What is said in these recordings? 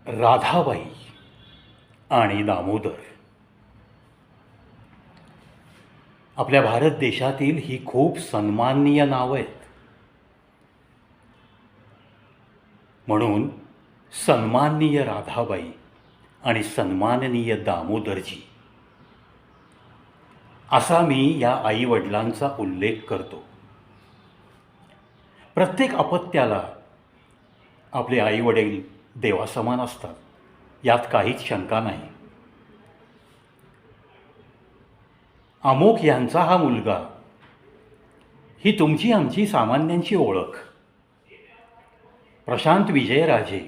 राधाबाई आणि दामोदर आपल्या भारत देशातील ही खूप सन्माननीय नावं आहेत. म्हणून सन्माननीय राधाबाई आणि सन्माननीय दामोदरजी असा मी या आईवडिलांचा उल्लेख करतो. प्रत्येक अपत्याला आपले आईवडील देवासमान असतात, यात काहीच शंका नाही. अमोक यांचा हा मुलगा ही तुमची आमची सामान्यांची ओळख. प्रशांत विजयराजे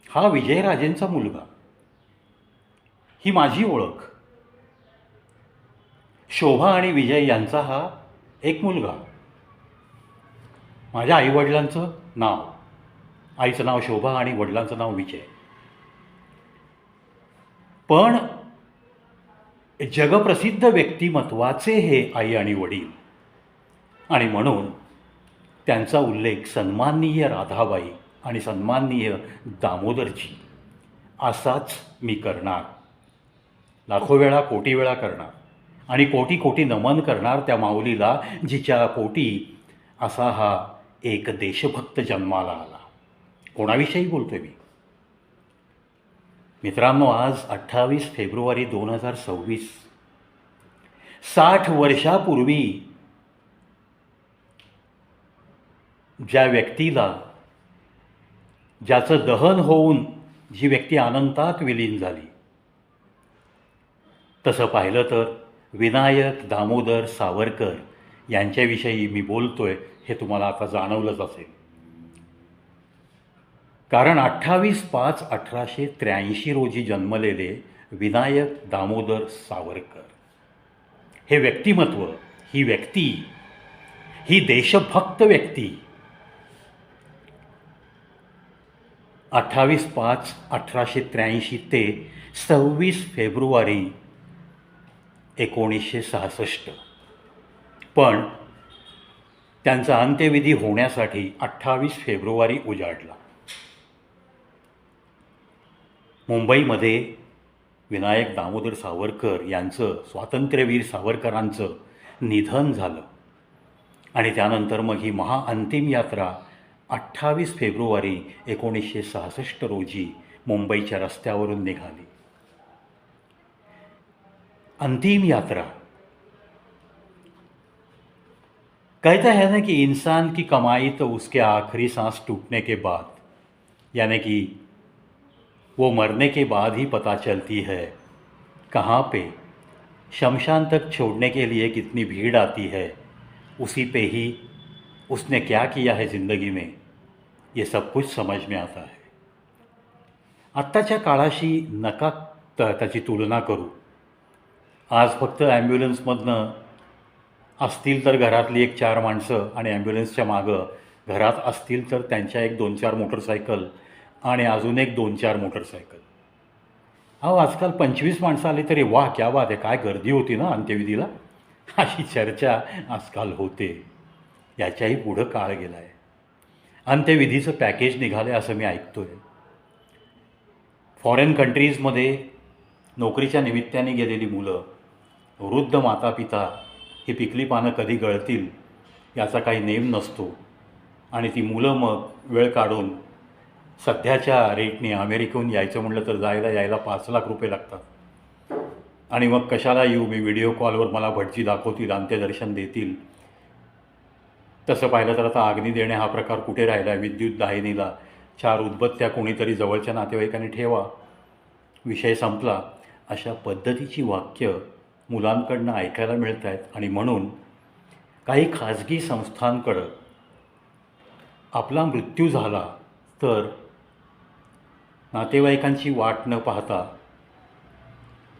हा विजयराजेंचा मुलगा, ही माझी ओळख. शोभा आणि विजय यांचा हा एक मुलगा. माझ्या आईवडिलांचं नाव, आईचं नाव शोभा आणि वडिलांचं नाव विजय. पण जगप्रसिद्ध व्यक्तिमत्वाचे हे आई आणि वडील, आणि म्हणून त्यांचा उल्लेख सन्माननीय राधाबाई आणि सन्माननीय दामोदरजी असाच मी करणार. लाखो वेळा, कोटी वेळा करणार. आणि कोटी कोटी नमन करणार त्या माऊलीला, जिच्या पोटी असा हा एक देशभक्त जन्माला आला. कोणाविषयी बोलतोय मी? मित्रांनो, आज 28 फेब्रुवारी 2026, 60 वर्षापूर्वी ज्या व्यक्तीला, ज्याचं दहन होऊन जी व्यक्ती अनंतात विलीन झाली, तसं पाहिलं तर विनायक दामोदर सावरकर यांच्याविषयी मी बोलतोय हे तुम्हाला आता जाणवलंच असेल. कारण 28/5/1883 रोजी जन्मलेले विनायक दामोदर सावरकर हे व्यक्तिमत्व, ही व्यक्ती, ही देशभक्त व्यक्ती 28/5/1883 ते 26 फेब्रुवारी 1966. पण त्यांचा अंत्यविधी होण्यासाठी 28 फेब्रुवारी उजाडला. मुंबईमध्ये विनायक दामोदर सावरकर यांचं, स्वातंत्र्यवीर सावरकरांचं निधन झालं. आणि त्यानंतर मग ही महाअंतिम यात्रा 28 फेब्रुवारी 1966 रोजी मुंबईच्या रस्त्यावरून निघाली. अंतिम यात्रा. कहता है ना कि इंसान की कमाई तो उसके आखिरी सांस टूटने के बाद, यानी कि वो मरने के बाद ही पता चलती है. कहाँ पे शमशान तक छोड़ने के लिए कितनी भीड़ आती है, उसी पे ही उसने क्या किया है ज़िंदगी में, ये सब कुछ समझ में आता है. आत्ताच्या काळाशी नका त्याची तुलना करू. आज फक्त ॲम्ब्युलन्समधनं असतील तर घरातली 1-4 माणसं, आणि ॲम्ब्युलन्सच्या मागं घरात असतील तर त्यांच्या 1-2-4 मोटरसायकल, आणि अजून 1-2-4 मोटरसायकल. अहो, आजकाल 25 माणसं आली तरी वा क्या बात आहे, काय गर्दी होती ना अंत्यविधीला, अशी चर्चा आजकाल होते. याच्याही पुढं काळ गेला आहे. अंत्यविधीचं पॅकेज निघालं आहे असं मी ऐकतो आहे. फॉरेन कंट्रीजमध्ये नोकरीच्या निमित्ताने गेलेली मुलं, वृद्ध मातापिता, ही पिकली पानं कधी गळतील याचा काही नेम नसतो. आणि ती मुलं मग वेळ काढून सध्याच्या रेटने अमेरिकेहून यायचं म्हटलं तर यायला 5 लाख रुपये लागतात. आणि मग कशाला येऊ मी, व्हिडिओ कॉलवर मला भटजी दाखवतील, अंत्यदर्शन देतील. तसं पाहिलं तर आता अग्नी देणे हा प्रकार कुठे राहिला आहे? विद्युत दाहिनीला 4 उदबत्त्या कोणीतरी जवळच्या नातेवाईकांनी ठेवा, विषय संपला. अशा पद्धतीची वाक्य मुलांकडनं ऐकायला मिळत आहेत. आणि म्हणून काही खाजगी संस्थांकडं आपला मृत्यू झाला तर नातेवाईकांची वाट न पाहता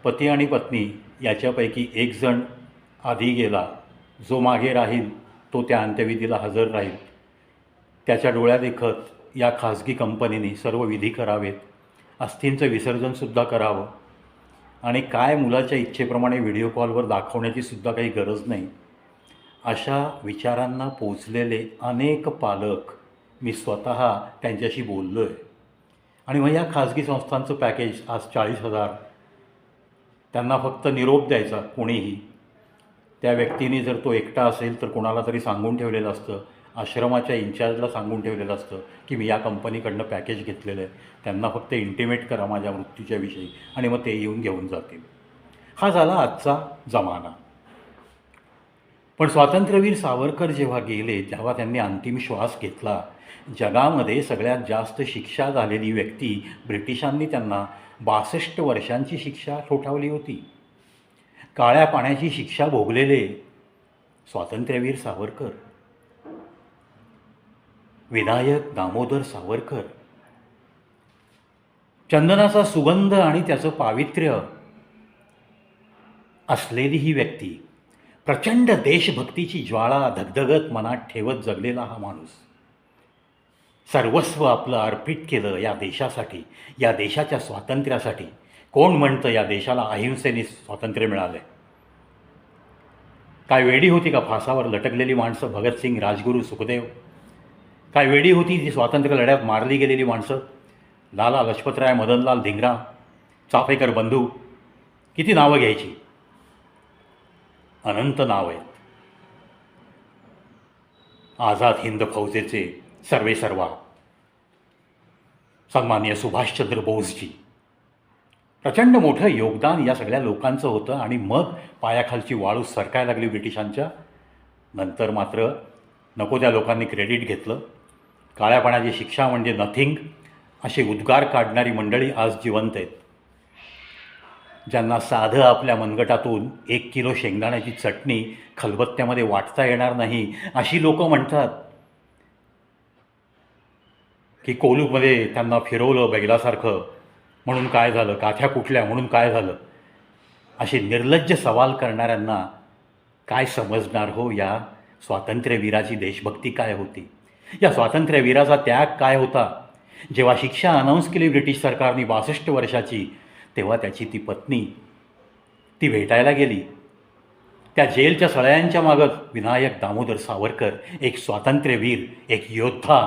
पती आणि पत्नी याच्यापैकी एक जण आधी गेला, जो मागे राहील तो त्या अंत्यविधीला हजर राहील. त्याच्या डोळ्यादेखत या खाजगी कंपनीने सर्व विधी करावेत, अस्थींचं विसर्जनसुद्धा करावं. आणि काय मुलाच्या इच्छेप्रमाणे व्हिडिओ कॉलवर दाखवण्याची सुद्धा काही गरज नाही. अशा विचारांना पोचलेले अनेक पालक मी स्वतः त्यांच्याशी बोललो आहे. आणि मग या खाजगी संस्थांचं पॅकेज आज 40,000. त्यांना फक्त निरोप द्यायचा कोणीही. त्या व्यक्तीने जर तो एकटा असेल तर कोणाला तरी सांगून ठेवलेलं असतं, आश्रमाच्या इन्चार्जला सांगून ठेवलेलं असतं की मी या कंपनीकडनं पॅकेज घेतलेलं आहे, त्यांना फक्त इंटिमेट करा माझ्या मृत्यूच्या विषयी आणि मग ते येऊन घेऊन जातील. हा झाला आजचा जमाना. पण स्वातंत्र्यवीर सावरकर जेव्हा गेले, तेव्हा त्यांनी अंतिम श्वास घेतला. जगामध्ये सगळ्यात जास्त शिक्षा झालेली व्यक्ती, ब्रिटिशांनी त्यांना 62 वर्षांची शिक्षा ठोठावली होती. काळ्या पाण्याची शिक्षा भोगलेले स्वातंत्र्यवीर सावरकर, विनायक दामोदर सावरकर. चंदनाचा सुगंध आणि त्याचं पावित्र्य असलेली ही व्यक्ती, प्रचंड देशभक्तीची ज्वाळा धगधगत मनात ठेवत जगलेला हा माणूस, सर्वस्व आपलं अर्पित केलं या देशासाठी, या देशाच्या स्वातंत्र्यासाठी. कोण म्हणतं या देशाला अहिंसेने स्वातंत्र्य मिळालं? काय वेडी होती का फासावर लटकलेली माणसं, भगतसिंग, राजगुरू, सुखदेव? काय वेडी होती ती स्वातंत्र्य लढ्यात मारली गेलेली माणसं, लाला लजपतराय, मदनलाल धिंगरा, चाफेकर बंधू? किती नावं घ्यायची, अनंत नाव आहेत. आझाद हिंद फौजेचे सर्वेसर्वा सन्माननीय सुभाषचंद्र बोसजी, प्रचंड मोठं योगदान या सगळ्या लोकांचं होतं. आणि मग पायाखालची वाळू सरकायला लागली ब्रिटिशांच्या. नंतर मात्र नको त्या लोकांनी क्रेडिट घेतलं. काळ्या पाण्याची शिक्षा म्हणजे नथिंग असे उद्गार काढणारी मंडळी आज जिवंत आहेत. ज्यांना साधं आपल्या मनगटातून 1 किलो शेंगदाण्याची चटणी खलबत्त्यामध्ये वाटता येणार नाही, अशी लोकं म्हणतात की कोलूमध्ये त्यांना फिरवलं बैलासारखं म्हणून काय झालं, काठ्या कुठल्या म्हणून काय झालं. असे निर्लज्ज सवाल करणाऱ्यांना काय समजणार हो या स्वातंत्र्यवीराची देशभक्ती काय होती, या स्वातंत्र्यवीराचा त्याग काय होता. जेव्हा शिक्षा अनाऊन्स केली ब्रिटिश सरकारने 62 वर्षाची, तेव्हा त्याची ती पत्नी ती भेटायला गेली. त्या जेलच्या सळयांच्या मागं विनायक दामोदर सावरकर, एक स्वातंत्र्यवीर, एक योद्धा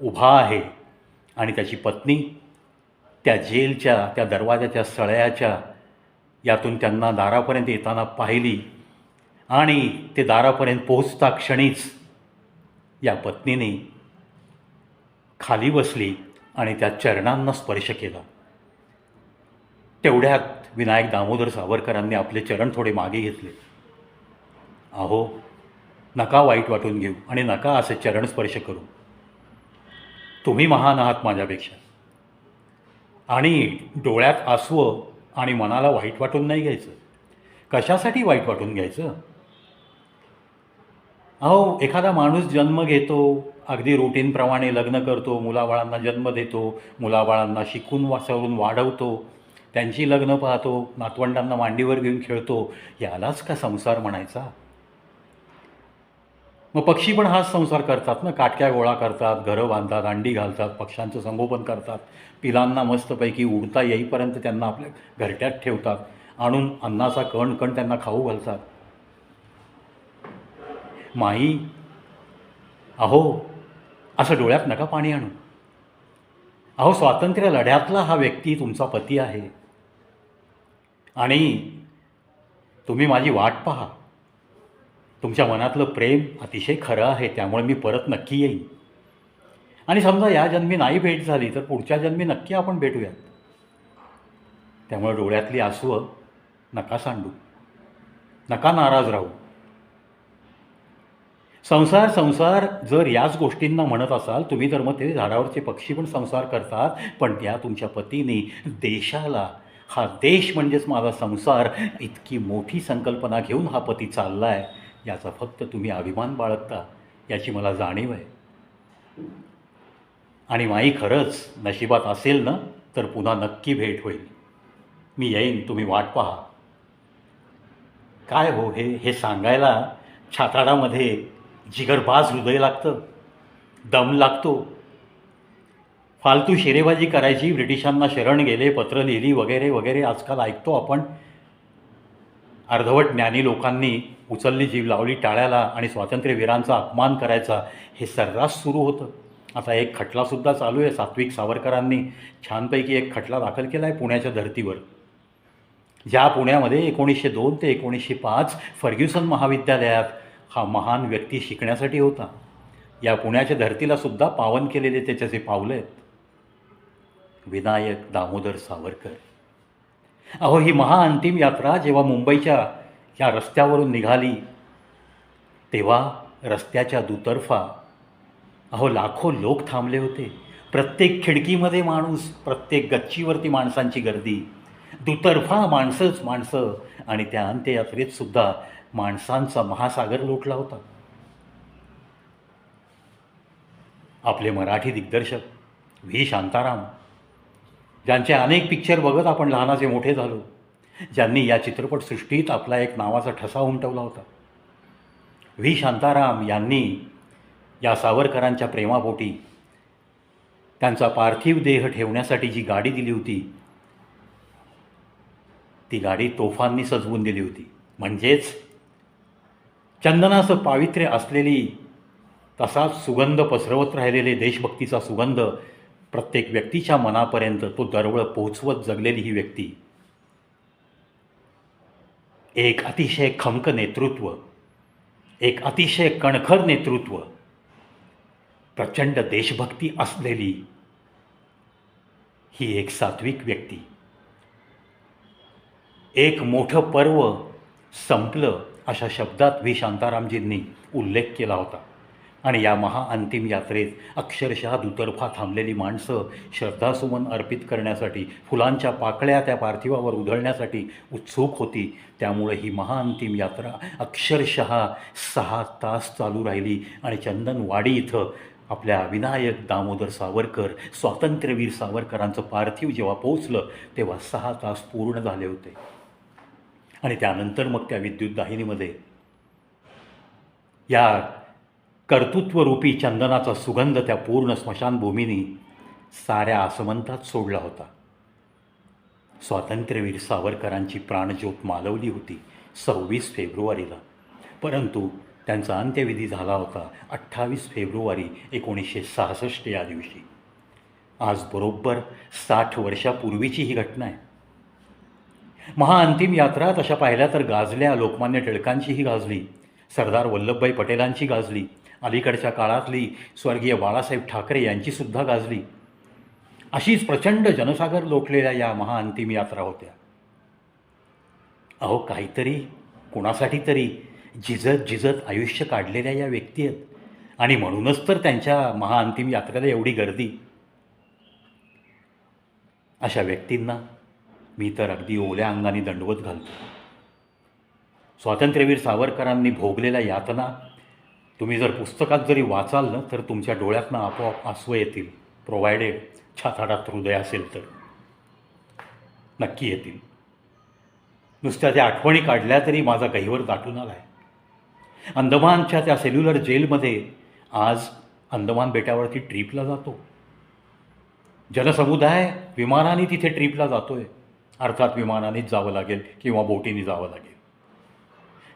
उभा आहे. आणि त्याची पत्नी त्या जेलच्या त्या दरवाजाच्या सळयाच्या यातून त्यांना दारापर्यंत येताना पाहिली. आणि ते दारापर्यंत पोहोचता क्षणीच या पत्नीने खाली बसली आणि त्या चरणांना स्पर्श केला. तेवढ्यात विनायक दामोदर सावरकरांनी आपले चरण थोडे मागे घेतले. अहो, नका वाईट वाटून घेऊ आणि नका असे चरण स्पर्श करू. तुम्ही महान आहात माझ्यापेक्षा. आणि डोळ्यात आसवं आणि मनाला वाईट वाटून नाही घ्यायचं. कशासाठी वाईट वाटून घ्यायचं? अहो, एखादा माणूस जन्म घेतो, अगदी रुटीनप्रमाणे लग्न करतो, मुलाबाळांना जन्म देतो, मुलाबाळांना शिकून वाचवून वाढवतो, त्यांची लग्न पाहतो, नातवंडांना मांडीवर घेऊन खेळतो, यालाच का संसार म्हणायचा? मग पक्षी पण हाच संसार करतात ना. काटक्या गोळा करतात, घरं बांधतात, अंडी घालतात, पक्ष्यांचं संगोपन करतात, पिलांना मस्तपैकी उडता येईपर्यंत त्यांना आपल्या घरट्यात ठेवतात, आणून अन्नाचा कण कण त्यांना खाऊ घालतात. माई, अहो, असं डोळ्यात नका पाणी आणू. अहो, स्वातंत्र्य लढ्यातला हा व्यक्ती तुमचा पती आहे आणि तुम्ही माझी वाट पहा. तुमच्या मनातलं प्रेम अतिशय खरं आहे, त्यामुळे मी परत नक्की येईन. आणि समजा या जन्मी नाही भेट झाली तर पुढच्या जन्मी नक्की आपण भेटूयात. त्यामुळे डोळ्यातली आसवं नका सांडू, नका नाराज राहू. संसार संसार जर याच गोष्टींना म्हणत असाल तुम्ही, तर मग ते झाडावरचे पक्षी पण संसार करतात. पण त्या तुमच्या पतीने देशाला, हा देश म्हणजेच माझा संसार, इतकी मोठी संकल्पना घेऊन हा पती चालला आहे, याचा फक्त तुम्ही अभिमान बाळगता, याची मला जाणीव आहे. आणि माई, खरंच नशिबात असेल ना तर पुन्हा नक्की भेट होईल. मी येईन, तुम्ही वाट पहा. काय हो, हे सांगायला छाताडामध्ये जिगरबाज हृदय लागतं, दम लागतो. फालतू शेरेबाजी करायची, ब्रिटिशांना शरण गेले, पत्र लिहिली वगैरे वगैरे आजकाल ऐकतो आपण. अर्धवट ज्ञानी लोकांनी उचलली जीभ लावली टाळ्याला आणि स्वातंत्र्यवीरांचा अपमान करायचा हे सर्रास सुरू होतं. आता एक खटलासुद्धा चालू आहे. सात्विक सावरकरांनी छानपैकी एक खटला दाखल केला आहे पुण्याच्या धर्तीवर. ज्या पुण्यामध्ये 1902 ते 1905 फर्ग्युसन महाविद्यालयात हा महान व्यक्ती शिकण्यासाठी होता. या पुण्याच्या धर्तीलासुद्धा पावन केलेले त्याचे पावलं आहेत. विनायक दामोदर सावरकर. अहो, ही महाअंतिम यात्रा जेव्हा मुंबईच्या या रस्त्यावरून निघाली तेव्हा रस्त्याच्या दुतर्फा लाखो लोक थांबले होते. प्रत्येक खिडकीमध्ये माणूस, प्रत्येक गच्चीवरती माणसांची गर्दी, दुतर्फा माणसंच माणसं. आणि त्या अंत्ययात्रेत सुद्धा माणसांचा महासागर लोटला होता. आपले मराठी दिग्दर्शक व्ही शांताराम, ज्यांचे अनेक पिक्चर बघत आपण लहानाचे मोठे झालो, ज्यांनी या चित्रपटसृष्टीत आपला एक नावाचा ठसा उमटवला होता, व्ही शांताराम यांनी या सावरकरांच्या प्रेमापोटी त्यांचा पार्थिव देह ठेवण्यासाठी जी गाडी दिली होती, ती गाडी तोफांनी सजवून दिली होती. म्हणजेच चंदनाचं पावित्र्य असलेली, तसाच सुगंध पसरवत राहिलेले देशभक्तीचा सुगंध प्रत्येक व्यक्तीच्या मनापर्यंत तो दरवळ पोहोचवत जगलेली ही व्यक्ती, एक अतिशय खमक नेतृत्व, एक अतिशय कणखर नेतृत्व, प्रचंड देशभक्ती असलेली ही एक सात्विक व्यक्ती. एक मोठं पर्व संपलं अशा शब्दात व्ही शांतारामजींनी उल्लेख केला होता. आणि या महाअंतिम यात्रेत अक्षरशः दुतर्फा थांबलेली माणसं श्रद्धासुमन अर्पित करण्यासाठी, फुलांच्या पाकळ्या त्या पार्थिवावर उधळण्यासाठी उत्सुक होती. त्यामुळे ही महाअंतिम यात्रा अक्षरशः 6 तास चालू राहिली. आणि चंदनवाडी इथं आपल्या विनायक दामोदर सावरकर, स्वातंत्र्यवीर सावरकरांचं पार्थिव जेव्हा पोहोचलं तेव्हा 6 तास पूर्ण झाले होते. आणि त्यानंतर मग त्या विद्युतदाहिनीमध्ये या कर्तृत्वरूपी चंदनाचा सुगंध त्या पूर्ण स्मशानभूमीनी साऱ्या आसमंतात सोडला होता. स्वातंत्र्यवीर सावरकरांची प्राणज्योत मालवली होती 26 फेब्रुवारीला, परंतु त्यांचा अंत्यविधी झाला होता 28 फेब्रुवारी 1966 या दिवशी. आज बरोबर 60 वर्षापूर्वीची ही घटना आहे. महाअंतिम यात्रा तशा पाहिल्या तर गाजल्या. लोकमान्य टिळकांचीही गाजली, सरदार वल्लभभाई पटेलांची गाजली, अलीकडच्या काळातली स्वर्गीय बाळासाहेब ठाकरे यांचीसुद्धा गाजली. अशीच प्रचंड जनसागर लोटलेल्या या महाअंतिम यात्रा होत्या. काहीतरी कोणासाठी तरी झिजत आयुष्य काढलेल्या या व्यक्ती आहेत. आणि म्हणूनच तर त्यांच्या महाअंतिम यात्रेला एवढी गर्दी. अशा व्यक्तींना मी तर अगदी ओल्या अंगाने दंडवत घालतो. स्वातंत्र्यवीर सावरकरांनी भोगलेल्या यातना तुम्ही जर पुस्तकात जरी वाचाल ना तर तुमच्या डोळ्यातनं आपोआप आसू येतील, प्रोव्हायडेड छाताडात हृदय असेल तर नक्की येतील. नुसत्या त्या आठवणी काढल्या तरी माझा गहिवर दाटून आला आहे. अंदमानच्या त्या सेल्युलर जेलमध्ये आज अंदमान बेटावरती ट्रीपला जातो जनसमुदाय, विमानाने तिथे ट्रीपला जातोय. अर्थात विमानानेच जावं लागेल किंवा बोटीने जावं लागेल.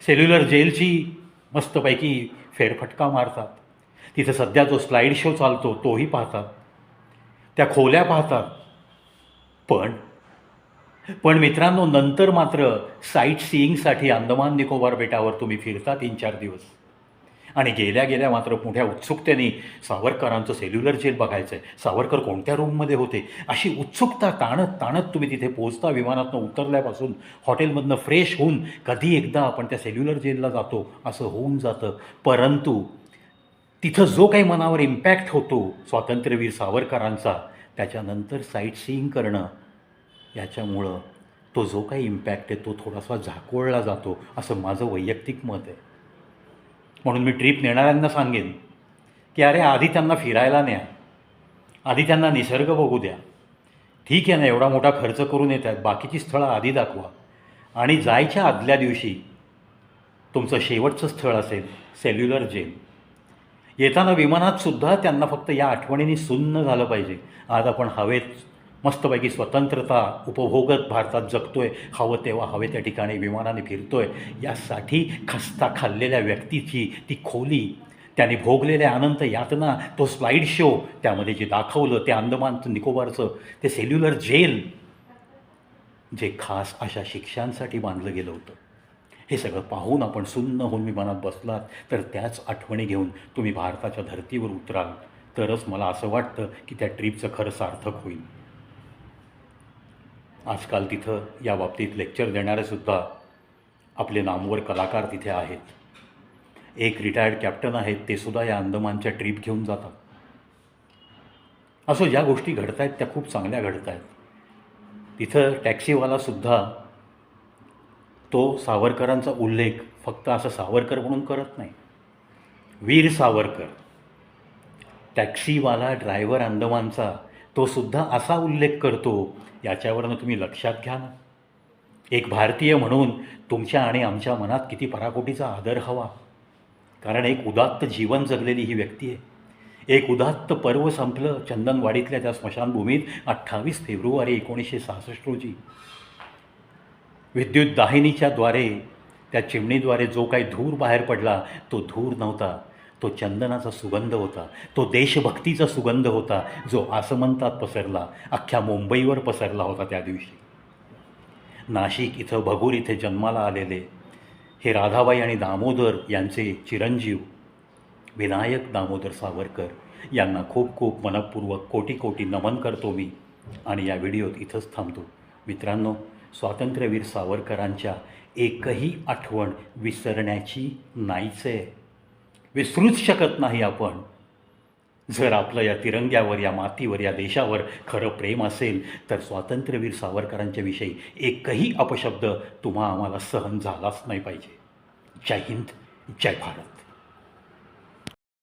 सेल्युलर जेलची मस्तपैकी फेरफटका मारतात. तिथे सध्या जो स्लाईड शो चालतो तोही पाहतात, त्या खोल्या पाहतात. पण मित्रांनो, नंतर मात्र साईट सीईंगसाठी अंदमान निकोबार बेटावर तुम्ही फिरता 3-4 दिवस. आणि गेल्या गेल्या मात्र मोठ्या उत्सुकतेने सावरकरांचं सेल्युलर जेल बघायचं आहे, सावरकर कोणत्या रूममध्ये होते, अशी उत्सुकता ताणत तुम्ही तिथे पोहोचता. विमानातनं उतरल्यापासून हॉटेलमधनं फ्रेश होऊन कधी एकदा आपण त्या सेल्युलर जेलला जातो असं होऊन जातं. परंतु तिथं जो काही मनावर इम्पॅक्ट होतो स्वातंत्र्यवीर सावरकरांचा, त्याच्यानंतर साईट सीईंग करणं, याच्यामुळं तो जो काही इम्पॅक्ट आहे तो थोडासा झाकोळला जातो, असं माझं वैयक्तिक मत आहे. म्हणून मी ट्रीप नेणाऱ्यांना सांगेन की अरे आधी त्यांना फिरायला न्या, आधी त्यांना निसर्ग बघू द्या. ठीक आहे ना, एवढा मोठा खर्च करून येत आहेत, बाकीची स्थळं आधी दाखवा. आणि जायच्या आदल्या दिवशी तुमचं शेवटचं स्थळ असेल सेल्युलर जेल. येताना विमानातसुद्धा त्यांना फक्त या आठवणींनी सुन्न झालं पाहिजे. आज आपण हवेत मस्तपैकी स्वतंत्रता उपभोगत भारतात जगतोय, हवं तेव्हा हवे त्या ठिकाणी विमानाने फिरतोय. यासाठी खस्ता खाल्लेल्या व्यक्तीची ती खोली, त्यांनी भोगलेल्या अनंत यातना, तो स्लाईड शो, त्यामध्ये जे दाखवलं ते अंदमान निकोबारचं ते सेल्युलर जेल, जे खास अशा शिक्षांसाठी बांधलं गेलं होतं, हे सगळं पाहून आपण सुन्न होऊन विमानात बसलात तर त्याच आठवणी घेऊन तुम्ही भारताच्या धर्तीवर उतराल, तरच मला असं वाटतं की त्या ट्रीपचं खरं सार्थक होईल. आजकाल तिथं या बाबतीत लेक्चर देणारेसुद्धा आपले नामवर कलाकार तिथे आहेत. एक रिटायर्ड कॅप्टन आहेत, ते सुद्धा या अंदमानच्या ट्रीप घेऊन जातात. असं ज्या गोष्टी घडत आहेत त्या खूप चांगल्या घडत आहेत. तिथं टॅक्सीवालासुद्धा तो सावरकरांचा उल्लेख फक्त असं सावरकर म्हणून करत नाही. वीर सावरकर, टॅक्सीवाला ड्रायव्हर अंदमानचा, तो सुद्धा असा उल्लेख करतो. याच्यावरनं तुम्ही लक्षात घ्या ना, एक भारतीय म्हणून तुमच्या आणि आमच्या मनात किती पराकोटीचा आदर हवा. कारण एक उदात्त जीवन जगलेली ही व्यक्ती आहे. एक उदात्त पर्व संपलं चंदनवाडीतल्या त्या स्मशानभूमीत 28 फेब्रुवारी 1966 रोजी. विद्युत दाहिनीच्या द्वारे, त्या चिमणीद्वारे जो काही धूर बाहेर पडला, तो धूर नव्हता, तो चंदनाचा सुगंध होता, तो देशभक्तीचा सुगंध होता, जो आसमंतात पसरला, अख्ख्या मुंबईवर पसरला होता त्या दिवशी. नाशिक इथं भगूर इथे जन्माला आलेले हे राधाबाई आणि दामोदर यांचे चिरंजीव विनायक दामोदर सावरकर यांना खूप खूप मनपूर्वक कोटी कोटी नमन करतो मी. आणि या व्हिडिओत इथंच थांबतो. मित्रांनो, स्वातंत्र्यवीर सावरकरांच्या एकही आठवण विसरण्याची नाहीच आहे, विसरूच शकत नाही आपण. जर आपलं या तिरंग्यावर, या मातीवर, या देशावर खरं प्रेम असेल तर स्वातंत्र्यवीर सावरकरांच्या विषयी एकही अपशब्द तुम्हा आम्हाला सहन झालाच नाही पाहिजे. जय हिंद, जय भारत.